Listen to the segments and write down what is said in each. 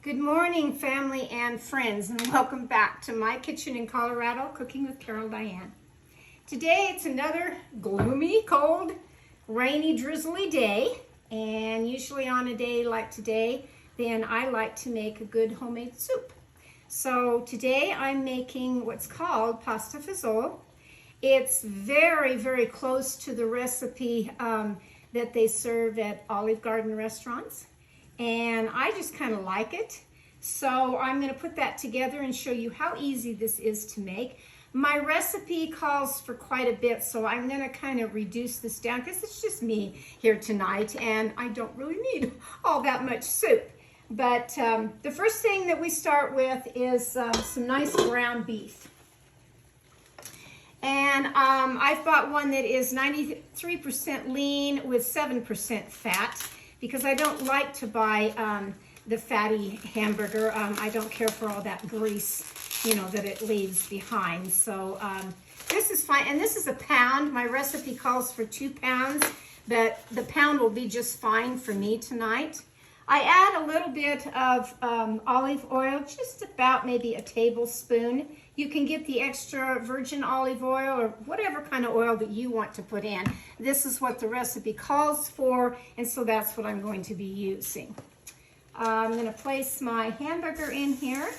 Good morning, family and friends, and welcome back to my kitchen in Colorado, Cooking with Carol Diane. Today it's another gloomy, cold, rainy, drizzly day, and usually on a day like today, then I like to make a good homemade soup. So today I'm making what's called pasta fagioli. It's very, very close to the recipe that they serve at Olive Garden restaurants. And I just kind of like it. So I'm going to put that together and show you how easy this is to make. My recipe calls for quite a bit, so I'm going to kind of reduce this down because it's just me here tonight and I don't really need all that much soup. But the first thing that we start with is some nice ground beef. And I've bought one that is 93% lean with 7% fat, because I don't like to buy the fatty hamburger. I don't care for all that grease, that it leaves behind. So this is fine, and this is a pound. My recipe calls for 2 pounds, but the pound will be just fine for me tonight. I add a little bit of olive oil, just about maybe a tablespoon. You can get the extra virgin olive oil or whatever kind of oil that you want to put in. This is what the recipe calls for, and so that's what I'm going to be using. I'm going to place my hamburger in here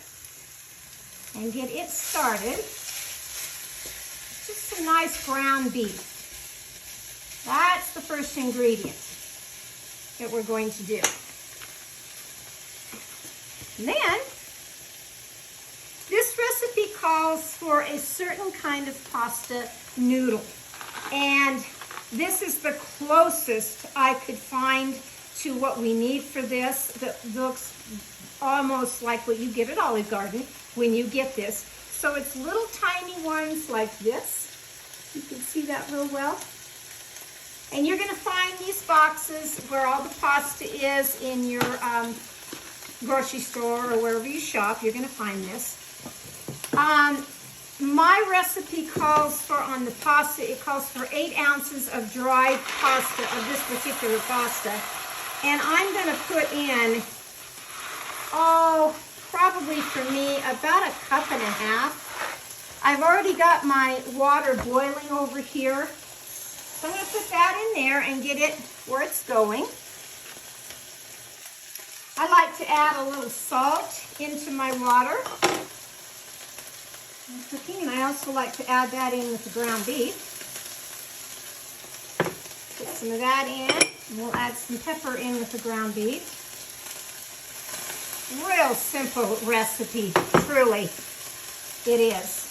and get it started. Just some nice ground beef. That's the first ingredient that we're going to do. And then, this recipe calls for a certain kind of pasta noodle. And this is the closest I could find to what we need for this. That looks almost like what you get at Olive Garden when you get this. So it's little tiny ones like this. You can see that real well. And you're going to find these boxes where all the pasta is in your grocery store or wherever you shop. You're going to find this. My recipe calls for, on the pasta, it calls for 8 ounces of dried pasta, of this particular pasta. And I'm going to put in, probably for me, about 1.5 cups. I've already got my water boiling over here. So I'm going to put that in there and get it where it's going. I like to add a little salt into my water. I'm cooking, and I also like to add that in with the ground beef. Put some of that in, and we'll add some pepper in with the ground beef. Real simple recipe, truly. It is.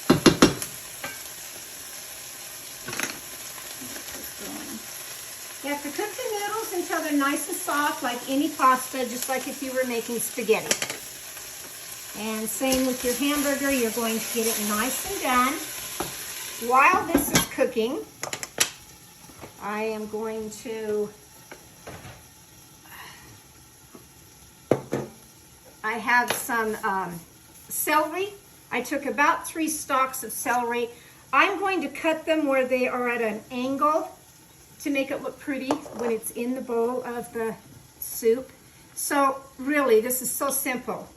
You have to cook the noodles until they're nice and soft, like any pasta, just like if you were making spaghetti. And same with your hamburger, you're going to get it nice and done. While this is cooking, I am going to, I have some celery. I took about 3 stalks of celery. I'm going to cut them where they are at an angle to make it look pretty when it's in the bowl of the soup. So really, this is so simple.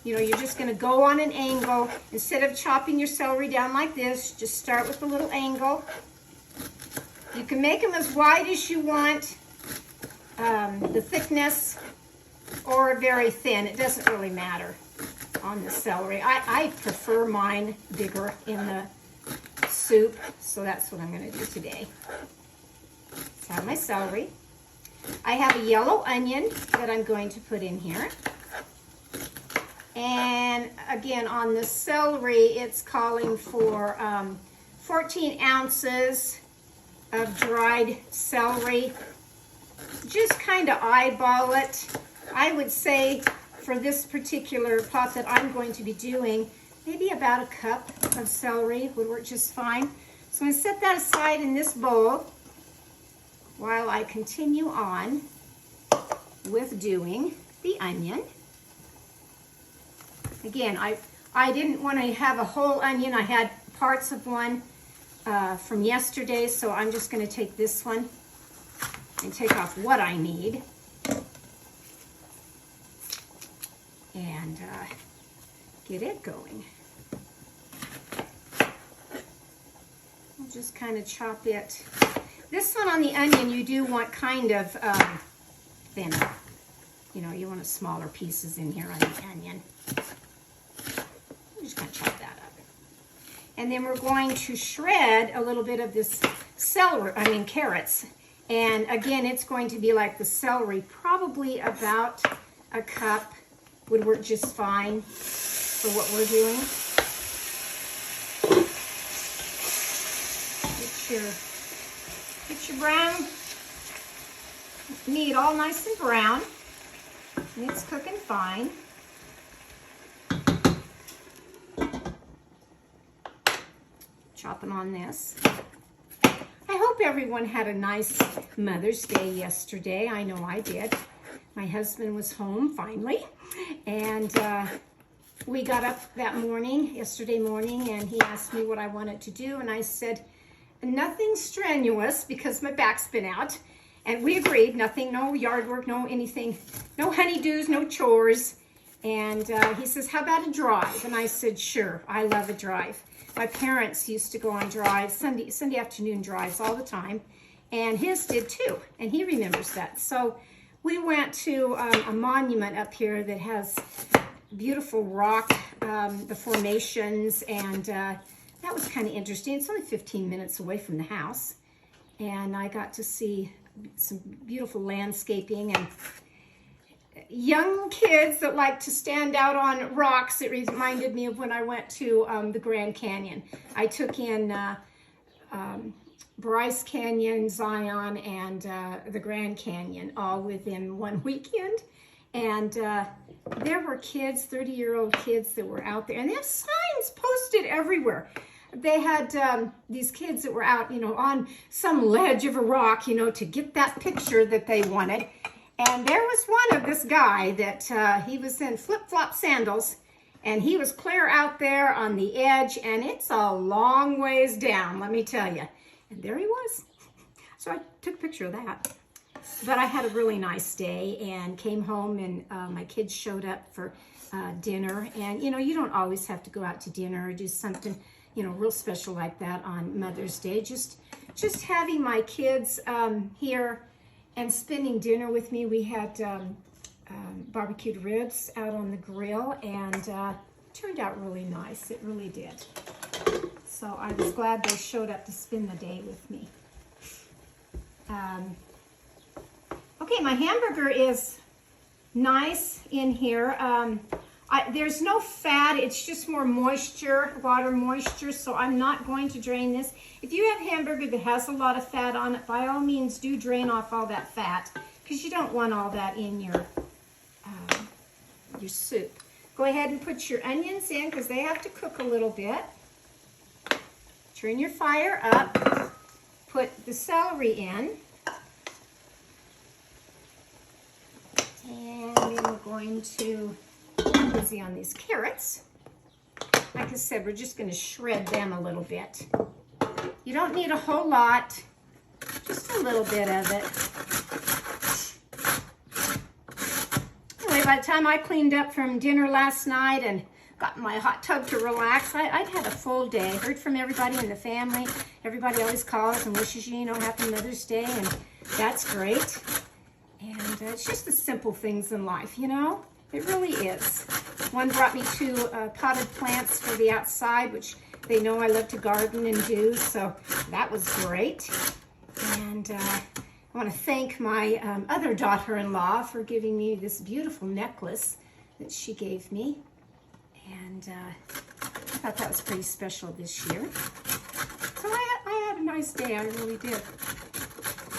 You're just gonna go on an angle. Instead of chopping your celery down like this, just start with a little angle. You can make them as wide as you want, the thickness, or very thin. It doesn't really matter on the celery. I prefer mine bigger in the soup, so that's what I'm gonna do today. I have my celery. I have a yellow onion that I'm going to put in here. And again, on the celery, it's calling for 14 ounces of dried celery. Just kind of eyeball it. I would say for this particular pot that I'm going to be doing, maybe about 1 cup of celery would work just fine. So I'm going to set that aside in this bowl while I continue on with doing the onion. Again, I didn't want to have a whole onion. I had parts of one from yesterday, so I'm just going to take this one and take off what I need. and get it going. I'll just kind of chop it. This one on the onion, you do want kind of thinner. You know, you want a smaller pieces in here on the onion. I'm just going to chop that up. And then we're going to shred a little bit of this carrots. And again, it's going to be like the celery, probably about a cup would work just fine for what we're doing. Get your brown meat all nice and brown. And it's cooking fine. Chopping on this. I hope everyone had a nice Mother's Day yesterday. I know I did. My husband was home finally, and we got up that morning, yesterday morning, and he asked me what I wanted to do, and I said, nothing strenuous because my back's been out. And we agreed, nothing, no yard work, no anything, no honeydews, no chores. And he says, how about a drive? And I said, sure, I love a drive. My parents used to go on drives, Sunday afternoon drives all the time. And his did too, and he remembers that. So we went to a monument up here that has beautiful rock, the formations, and that was kind of interesting. It's only 15 minutes away from the house. And I got to see some beautiful landscaping and young kids that like to stand out on rocks. It reminded me of when I went to the Grand Canyon. I took in Bryce Canyon, Zion, and the Grand Canyon all within one weekend. And there were kids, 30-year-old kids that were out there. And they have signs posted everywhere. They had these kids that were out, you know, on some ledge of a rock, you know, to get that picture that they wanted. And there was one of this guy that he was in flip-flop sandals, and he was clear out there on the edge, and it's a long ways down, let me tell you. And there he was. So I took a picture of that. But I had a really nice day and came home, and my kids showed up for dinner. And, you know, you don't always have to go out to dinner or do something, you know, real special like that on Mother's Day. Just having my kids here and spending dinner with me. We had barbecued ribs out on the grill, and turned out really nice. It really did. So I was glad they showed up to spend the day with me. Okay, my hamburger is nice in here. There's no fat, it's just more moisture, water moisture, so I'm not going to drain this. If you have hamburger that has a lot of fat on it, by all means do drain off all that fat, because you don't want all that in your soup. Go ahead and put your onions in, because they have to cook a little bit. Turn your fire up, put the celery in, and then we're going to busy on these carrots. Like I said, we're just going to shred them a little bit. You don't need a whole lot, just a little bit of it. Anyway, by the time I cleaned up from dinner last night and got in my hot tub to relax, I'd had a full day. Heard from everybody in the family. Everybody always calls and wishes you, Happy Mother's Day, and that's great. And it's just the simple things in life, It really is. One brought me 2 potted plants for the outside, which they know I love to garden and do, so that was great. And I want to thank my other daughter-in-law for giving me this beautiful necklace that she gave me. And I thought that was pretty special this year. So I had a nice day, I really did.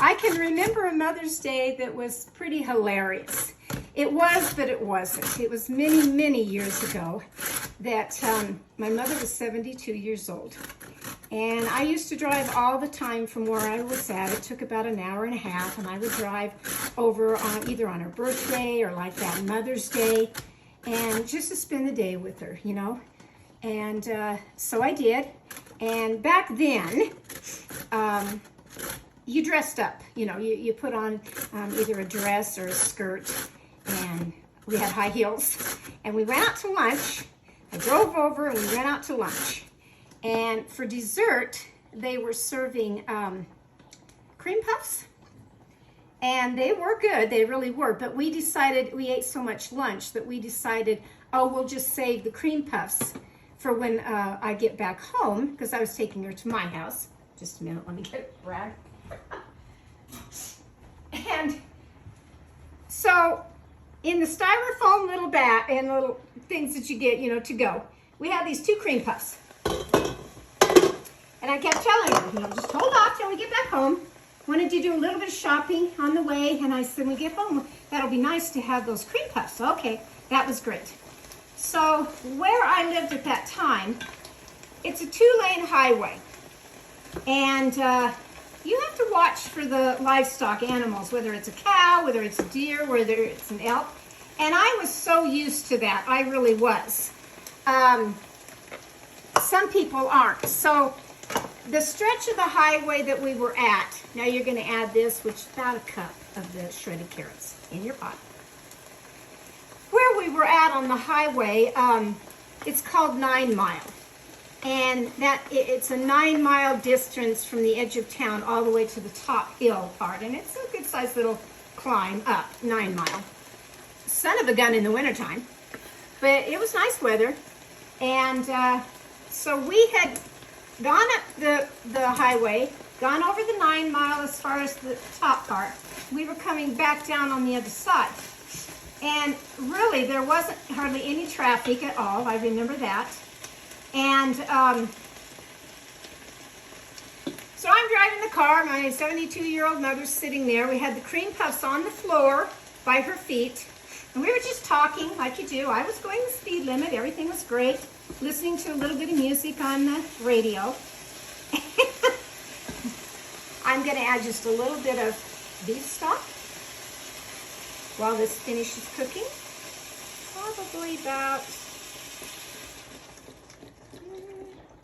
I can remember a Mother's Day that was pretty hilarious. It was, but it wasn't. It was many, many years ago that my mother was 72 years old. And I used to drive all the time from where I was at. It took about an hour and a half, and I would drive over either on her birthday or like that Mother's Day, and just to spend the day with her, And so I did. And back then, you dressed up, you put on either a dress or a skirt and We had high heels. And we went out to lunch. I drove over and we went out to lunch. And for dessert, they were serving cream puffs. And they were good, they really were. But we decided, we ate so much lunch that we decided, oh, we'll just save the cream puffs for when I get back home, because I was taking her to my house. Just a minute, let me get it, Brad. And so in the styrofoam little bat and little things that you get, to go, we had these 2 cream puffs. And I kept telling her, just hold off till we get back home. Wanted to do a little bit of shopping on the way, and I said, when we get home, that'll be nice to have those cream puffs. Okay, that was great. So where I lived at that time, it's a 2-lane highway. And you have to watch for the livestock animals, whether it's a cow, whether it's a deer, whether it's an elk. And I was so used to that. I really was. Some people aren't. So the stretch of the highway that we were at, now you're going to add this, which is about a cup of the shredded carrots in your pot. Where we were at on the highway, it's called 9 Mile. And it's a 9-mile distance from the edge of town all the way to the top hill part. And it's a good sized little climb up 9 Mile. Son of a gun in the wintertime. But it was nice weather. And so we had gone up the highway, gone over the 9 Mile as far as the top part. We were coming back down on the other side. And really, there wasn't hardly any traffic at all. I remember that. And so I'm driving the car. My 72-year-old mother's sitting there. We had the cream puffs on the floor by her feet. And we were just talking like you do. I was going the speed limit. Everything was great. Listening to a little bit of music on the radio. I'm going to add just a little bit of beef stock while this finishes cooking. Probably about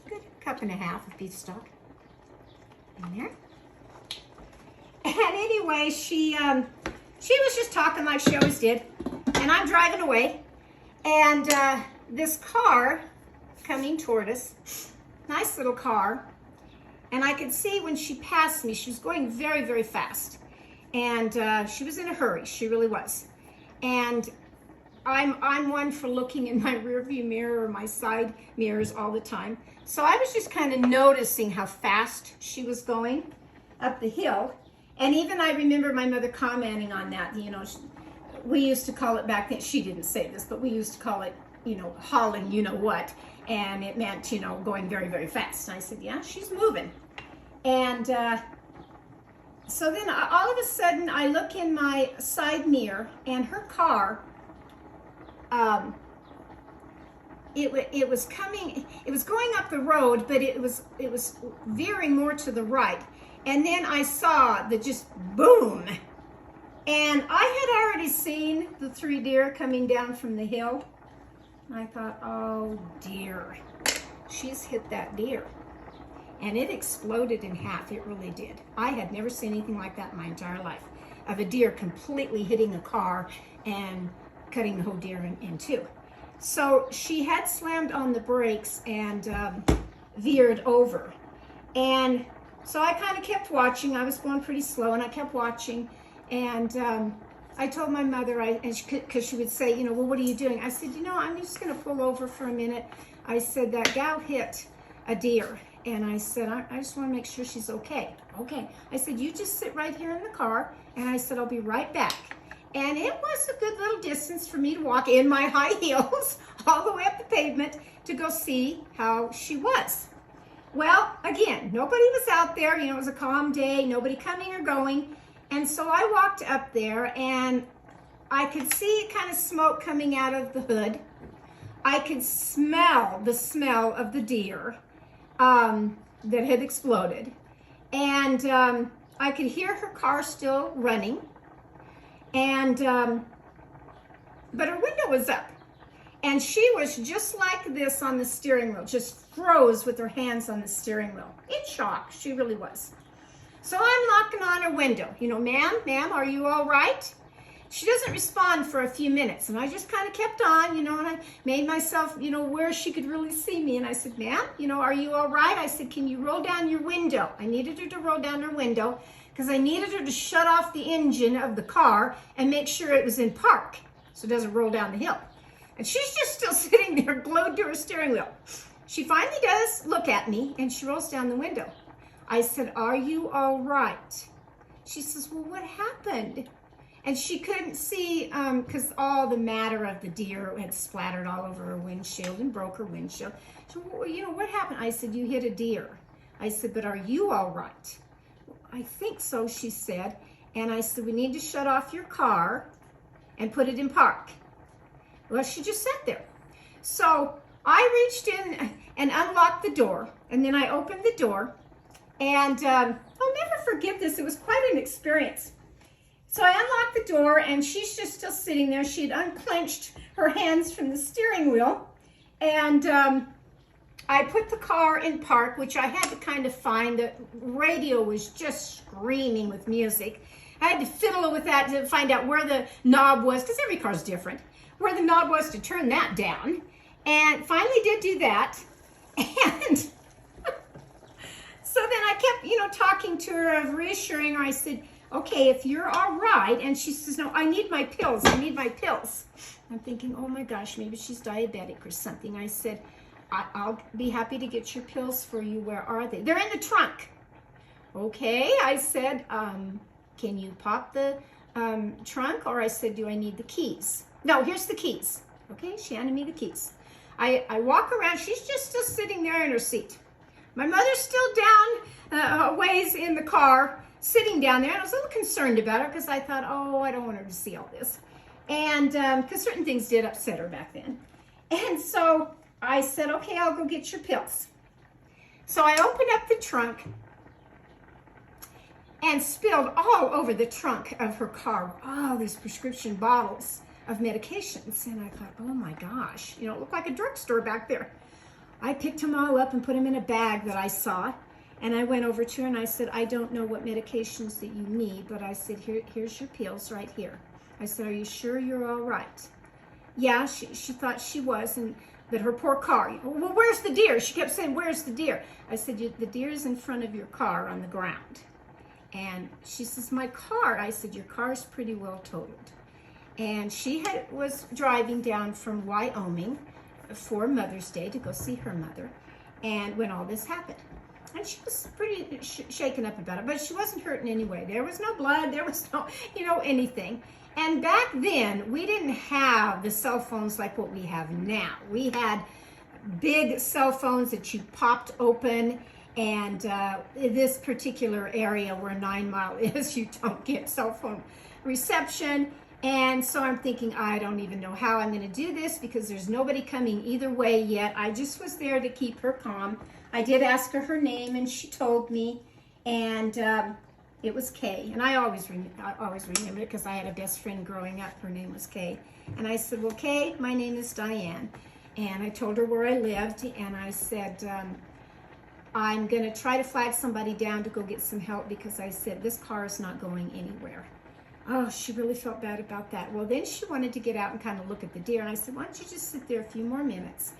a good 1.5 cups of beef stock in there. And anyway, she was just talking like she always did. And I'm driving away. And this car coming toward us, nice little car. And I could see when she passed me, she was going very, very fast. And she was in a hurry, she really was. And I'm one for looking in my rearview mirror or my side mirrors all the time. So I was just kind of noticing how fast she was going up the hill. And even I remember my mother commenting on that, we used to call it back then, she didn't say this, but we used to call it, hauling what. And it meant, going very, very fast. And I said, yeah, she's moving. And so then all of a sudden I look in my side mirror and her car, it was going up the road, but it was veering more to the right. And then I saw the just boom. And I had already seen the 3 deer coming down from the hill. I thought, oh dear, she's hit that deer. And it exploded in half, it really did. I had never seen anything like that in my entire life, of a deer completely hitting a car and cutting the whole deer in two. So she had slammed on the brakes and veered over. And so I kind of kept watching. I was going pretty slow and I kept watching. And I told my mother, because she would say, well, what are you doing? I said, I'm just going to pull over for a minute. I said, that gal hit a deer. And I said, I just want to make sure she's okay. Okay. I said, you just sit right here in the car. And I said, I'll be right back. And it was a good little distance for me to walk in my high heels all the way up the pavement to go see how she was. Well, again, nobody was out there. It was a calm day, nobody coming or going. And so I walked up there and I could see kind of smoke coming out of the hood. I could smell the smell of the deer that had exploded. And I could hear her car still running. And but her window was up. And she was just like this on the steering wheel, just froze with her hands on the steering wheel. In shock, she really was. So I'm knocking on her window. Ma'am, are you all right? she doesn't respond for a few minutes. And I just kind of kept on, and I made myself, where she could really see me. And I said, ma'am, are you all right? I said, can you roll down your window? I needed her to roll down her window because I needed her to shut off the engine of the car and make sure it was in park so it doesn't roll down the hill. And she's just still sitting there glued to her steering wheel. She finally does look at me and she rolls down the window. I said, are you all right? She says, well, what happened? And she couldn't see because all the matter of the deer had splattered all over her windshield and broke her windshield. So, well, what happened? I said, you hit a deer. I said, but are you all right? Well, I think so, she said. And I said, we need to shut off your car and put it in park. Well, she just sat there. So I reached in and unlocked the door. And then I opened the door. And I'll never forget this. It was quite an experience. So I unlocked the door and she's just still sitting there. She'd unclenched her hands from the steering wheel. And I put the car in park, which I had to kind of find. The radio was just screaming with music. I had to fiddle with that to find out where the knob was, because every car's different, where the knob was to turn that down. And finally did do that. And so then I kept, talking to her, reassuring her. I said, okay, if you're all right. And she says, no, I need my pills. I need my pills. I'm thinking, oh my gosh, maybe she's diabetic or something. I said, I'll be happy to get your pills for you. Where are they? They're in the trunk. Okay, I said, can you pop the trunk? Or I said, do I need the keys? No, here's the keys. Okay, she handed me the keys. I walk around. She's just still sitting there in her seat. My mother's still down a ways in the car, sitting down there. And I was a little concerned about her because I thought, oh, I don't want her to see all this. And because certain things did upset her back then. And so I said, okay, I'll go get your pills. So I opened up the trunk and spilled all over the trunk of her car all these prescription bottles of medications. And I thought, oh my gosh, it looked like a drugstore back there. I picked them all up and put them in a bag that I saw. And I went over to her and I said, I don't know what medications that you need, but I said, here's your pills right here. I said, are you sure you're all right? Yeah, she thought she was, but her poor car. Well, where's the deer? She kept saying, where's the deer? I said, the deer is in front of your car on the ground. And she says, my car? I said, your car's pretty well totaled. And she was driving down from Wyoming for Mother's Day to go see her mother, and when all this happened. And she was pretty shaken up about it, but she wasn't hurt in any way. There was no blood, there was no, anything. And back then, we didn't have the cell phones like what we have now. We had big cell phones that you popped open, and in this particular area where 9 Mile is, you don't get cell phone reception. And so I'm thinking, I don't even know how I'm going to do this because there's nobody coming either way yet. I just was there to keep her calm. I did ask her name, and she told me, and it was Kay. And I always remember it because I had a best friend growing up. Her name was Kay. And I said, well, Kay, my name is Diane. And I told her where I lived, and I said, I'm going to try to flag somebody down to go get some help because I said, this car is not going anywhere. Oh, she really felt bad about that. Well, then she wanted to get out and kind of look at the deer. And I said, why don't you just sit there a few more minutes?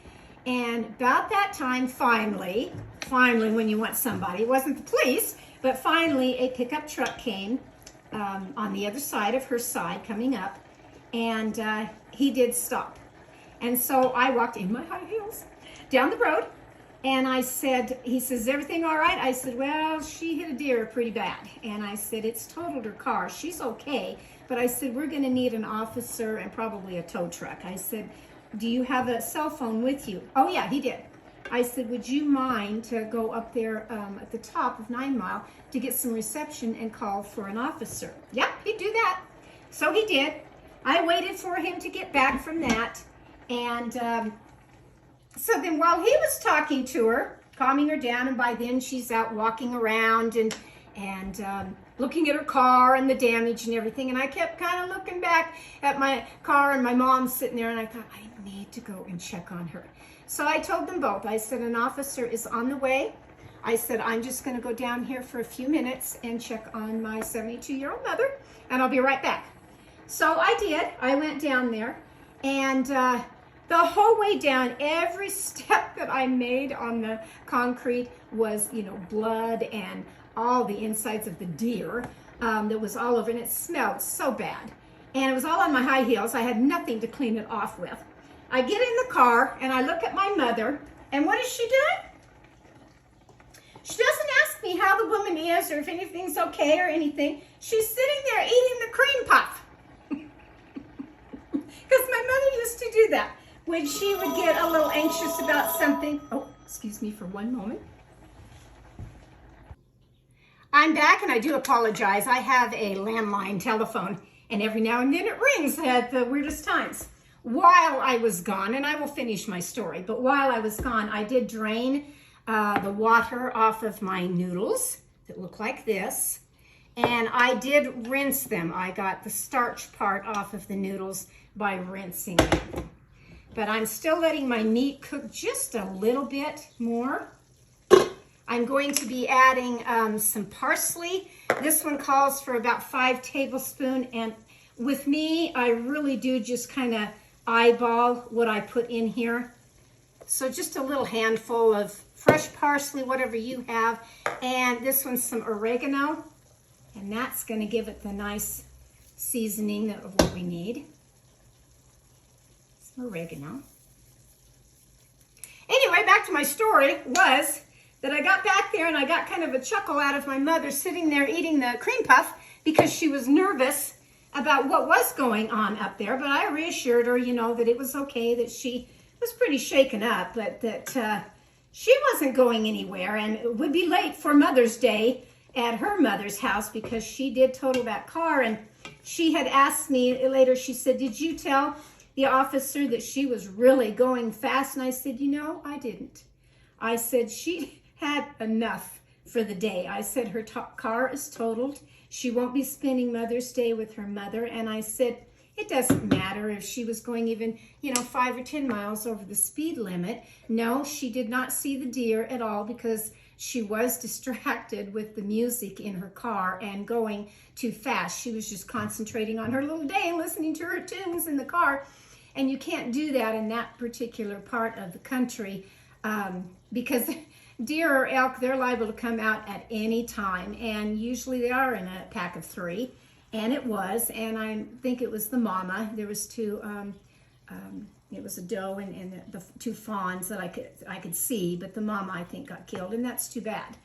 And about that time, finally, when you want somebody, it wasn't the police, but finally a pickup truck came on the other side of her side coming up, and he did stop. And so I walked in my high heels down the road, and I said, he says, is everything all right? I said, well, she hit a deer pretty bad. And I said, it's totaled her car. She's okay. But I said, we're going to need an officer and probably a tow truck. I said, do you have a cell phone with you? Oh, yeah, he did. I said, would you mind to go up there at the top of 9 Mile to get some reception and call for an officer? Yeah, he'd do that. So he did. I waited for him to get back from that. And so then while he was talking to her, calming her down, and by then she's out walking around and looking at her car and the damage and everything. And I kept kind of looking back at my car, and my mom's sitting there, and I thought, I need to go and check on her. So I told them both. I said, an officer is on the way. I said, I'm just going to go down here for a few minutes and check on my 72-year-old mother, and I'll be right back. So I did. I went down there, and the whole way down, every step that I made on the concrete was, you know, blood and all the insides of the deer that was all over, and it smelled so bad. And it was all on my high heels. I had nothing to clean it off with. I get in the car, and I look at my mother, and what is she doing? She doesn't ask me how the woman is or if anything's okay or anything. She's sitting there eating the cream puff. Because my mother used to do that when she would get a little anxious about something. Oh, excuse me for one moment. I'm back, and I do apologize. I have a landline telephone, and every now and then it rings at the weirdest times. While I was gone, and I will finish my story, but while I was gone, I did drain the water off of my noodles that look like this, and I did rinse them. I got the starch part off of the noodles by rinsing them. But I'm still letting my meat cook just a little bit more. I'm going to be adding some parsley. This one calls for about 5 tablespoons, and with me, I really do just kind of eyeball what I put in here. So just a little handful of fresh parsley, whatever you have, and this one's some oregano, and that's going to give it the nice seasoning of what we need. Some oregano. Anyway, back to my story was that I got back there and I got kind of a chuckle out of my mother sitting there eating the cream puff because she was nervous about what was going on up there, but I reassured her, you know, that it was okay, that she was pretty shaken up, but that she wasn't going anywhere and would be late for Mother's Day at her mother's house because she did total that car. And she had asked me later, she said, did you tell the officer that she was really going fast? And I said, you know, I didn't. I said she had enough for the day. I said her car is totaled. She won't be spending Mother's Day with her mother. And I said, it doesn't matter if she was going even, you know, 5 or 10 miles over the speed limit. No, she did not see the deer at all because she was distracted with the music in her car and going too fast. She was just concentrating on her little day and listening to her tunes in the car. And you can't do that in that particular part of the country because deer or elk, they're liable to come out at any time. And usually they are in a pack of 3. And it was, and I think it was the mama. There was 2, it was a doe and the 2 fawns that I could see, but the mama I think got killed, and that's too bad.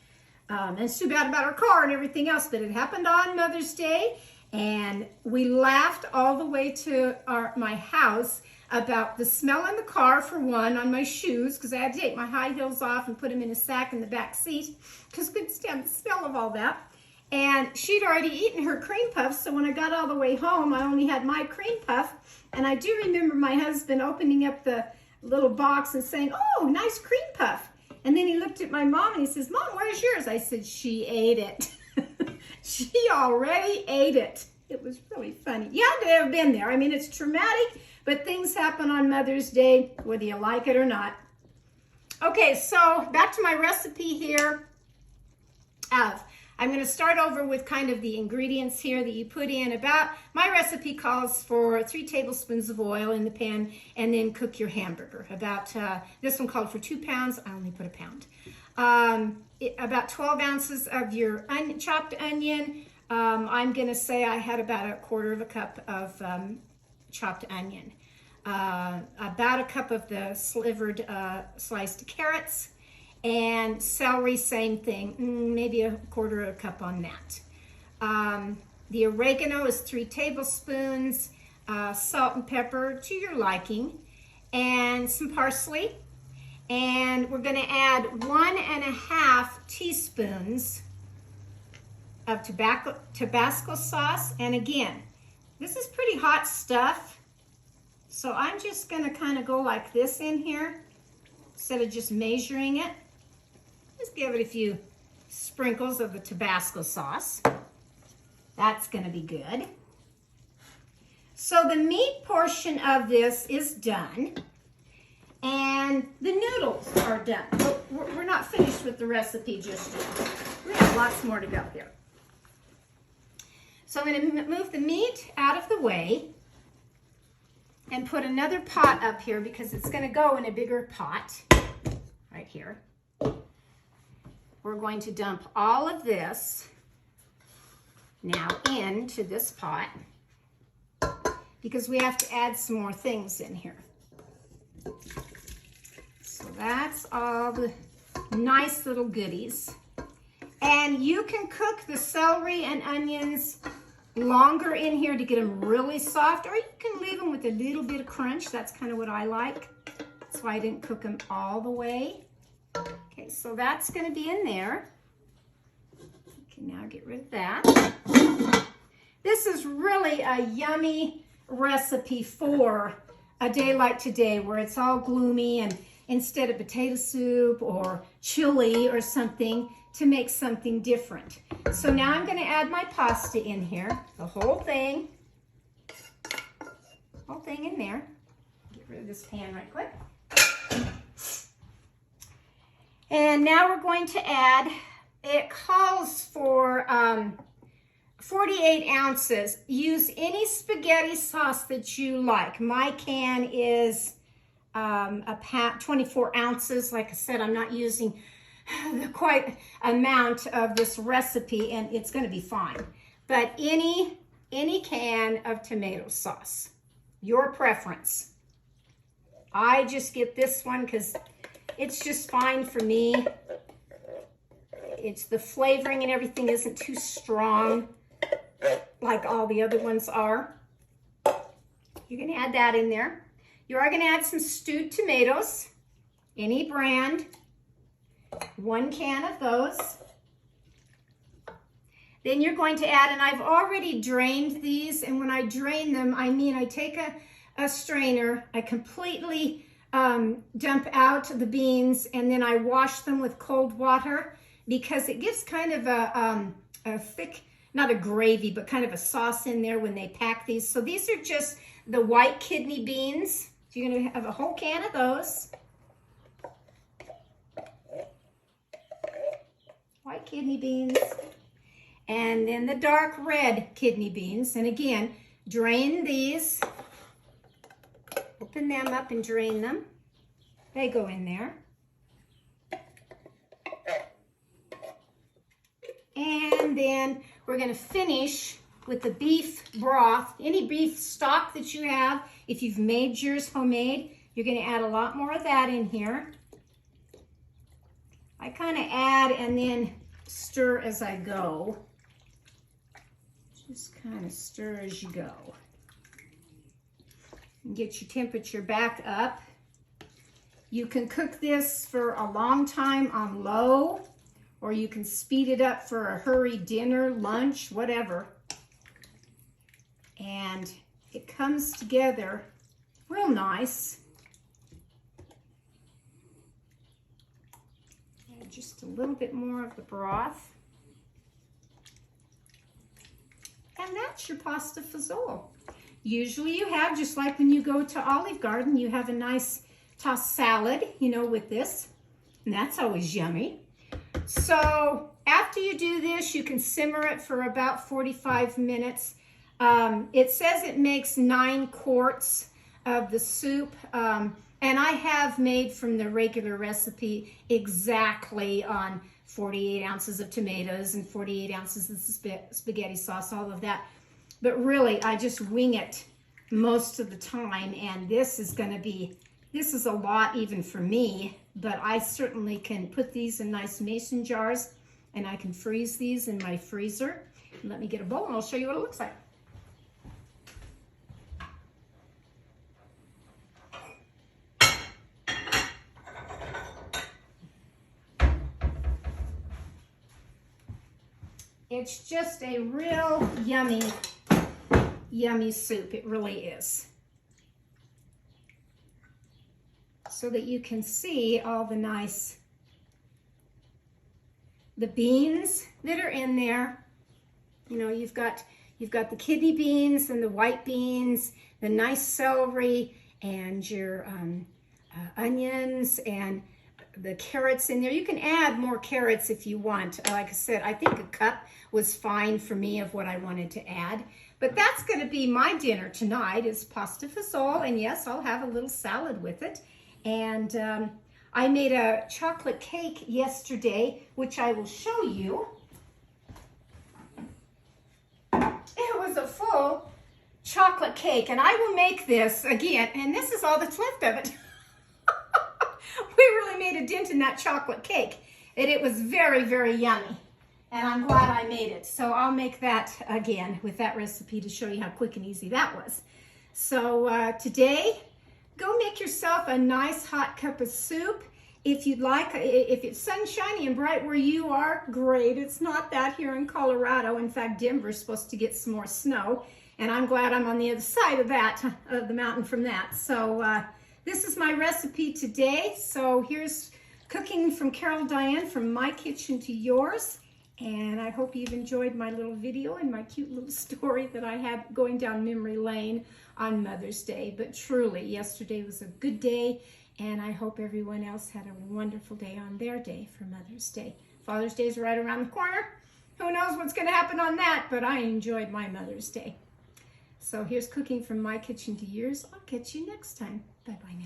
And it's too bad about her car and everything else, but it happened on Mother's Day, and we laughed all the way to my house about the smell in the car, for one, on my shoes, because I had to take my high heels off and put them in a sack in the back seat, because I couldn't stand the smell of all that. And she'd already eaten her cream puff, so when I got all the way home, I only had my cream puff. And I do remember my husband opening up the little box and saying, oh, nice cream puff. And then he looked at my mom and he says, Mom, where's yours? I said, she ate it. She already ate it. It was really funny. You had to have been there. I mean, it's traumatic, but things happen on Mother's Day, whether you like it or not. Okay, so back to my recipe here. I'm going to start over with kind of the ingredients here that you put in. My recipe calls for 3 tablespoons of oil in the pan and then cook your hamburger. This one called for 2 pounds. I only put 1 pound. About 12 ounces of your chopped onion. I'm going to say I had about 1/4 cup of chopped onion. About 1 cup of the slivered sliced carrots. And celery, same thing, maybe 1/4 cup on that. The oregano is 3 tablespoons, salt and pepper to your liking, and some parsley. And we're going to add 1.5 teaspoons of Tabasco sauce. And again, this is pretty hot stuff, so I'm just going to kind of go like this in here instead of just measuring it. Just give it a few sprinkles of the Tabasco sauce. That's going to be good. So the meat portion of this is done. And the noodles are done. But we're not finished with the recipe just yet. We have lots more to go here. So I'm going to move the meat out of the way and put another pot up here because it's going to go in a bigger pot right here. We're going to dump all of this now into this pot because we have to add some more things in here. So that's all the nice little goodies. And you can cook the celery and onions longer in here to get them really soft, or you can leave them with a little bit of crunch. That's kind of what I like. That's why I didn't cook them all the way. Okay, so that's going to be in there. You can now get rid of that. This is really a yummy recipe for a day like today where it's all gloomy, and instead of potato soup or chili or something, to make something different. So now I'm going to add my pasta in here, the whole thing in there. Get rid of this pan right quick. And now we're going to add, it calls for 48 ounces. Use any spaghetti sauce that you like. My can is a pack, 24 ounces. Like I said, I'm not using the quite amount of this recipe, and it's going to be fine. But any can of tomato sauce, your preference. I just get this one because it's just fine for me. It's the flavoring and everything isn't too strong like all the other ones are. You're going to add that in there. You are going to add some stewed tomatoes, any brand. 1 can of those. Then you're going to add, and I've already drained these, and when I drain them, I mean I take a strainer, I completely dump out the beans, and then I wash them with cold water because it gives kind of a thick, not a gravy, but kind of a sauce in there when they pack these. So these are just the white kidney beans. So you're going to have a whole can of those. White kidney beans, and then the dark red kidney beans. And again, drain these, open them up and drain them. They go in there. And then we're going to finish with the beef broth. Any beef stock that you have, if you've made yours homemade, you're going to add a lot more of that in here. I kind of add and then stir as I go. Just kind of stir as you go. And get your temperature back up. You can cook this for a long time on low, or you can speed it up for a hurry dinner, lunch, whatever. And it comes together real nice. Just a little bit more of the broth. And that's your pasta fagioli. Usually you have, just like when you go to Olive Garden, you have a nice tossed salad, you know, with this. And that's always yummy. So after you do this, you can simmer it for about 45 minutes. It says it makes 9 quarts of the soup. And I have made from the regular recipe exactly on 48 ounces of tomatoes and 48 ounces of spaghetti sauce, all of that. But really, I just wing it most of the time. And this is going to be, this is a lot even for me, but I certainly can put these in nice mason jars, and I can freeze these in my freezer. Let me get a bowl and I'll show you what it looks like. It's just a real yummy, yummy soup. It really is. So that you can see all the nice, the beans that are in there. You know, you've got the kidney beans and the white beans, the nice celery, and your onions, and the carrots in there. You can add more carrots if you want. Like I said, I think a cup was fine for me of what I wanted to add. But that's going to be my dinner tonight is pasta fagioli, and yes, I'll have a little salad with it. And I made a chocolate cake yesterday, which I will show you. It was a full chocolate cake, and I will make this again, and this is all that's left of it. We really made a dent in that chocolate cake, and it was very, very yummy, and I'm glad I made it. So I'll make that again with that recipe to show you how quick and easy that was. So today, go make yourself a nice hot cup of soup. If you'd like, if it's sunshiny and bright where you are, great. It's not that here in Colorado. In fact, Denver's supposed to get some more snow, and I'm glad I'm on the other side of that, of the mountain from that. So this is my recipe today. So here's cooking from Carol Diane, from my kitchen to yours. And I hope you've enjoyed my little video and my cute little story that I had going down memory lane on Mother's Day. But truly, yesterday was a good day, and I hope everyone else had a wonderful day on their day for Mother's Day. Father's Day is right around the corner. Who knows what's going to happen on that, but I enjoyed my Mother's Day. So here's cooking from my kitchen to yours. I'll catch you next time. Bye-bye now.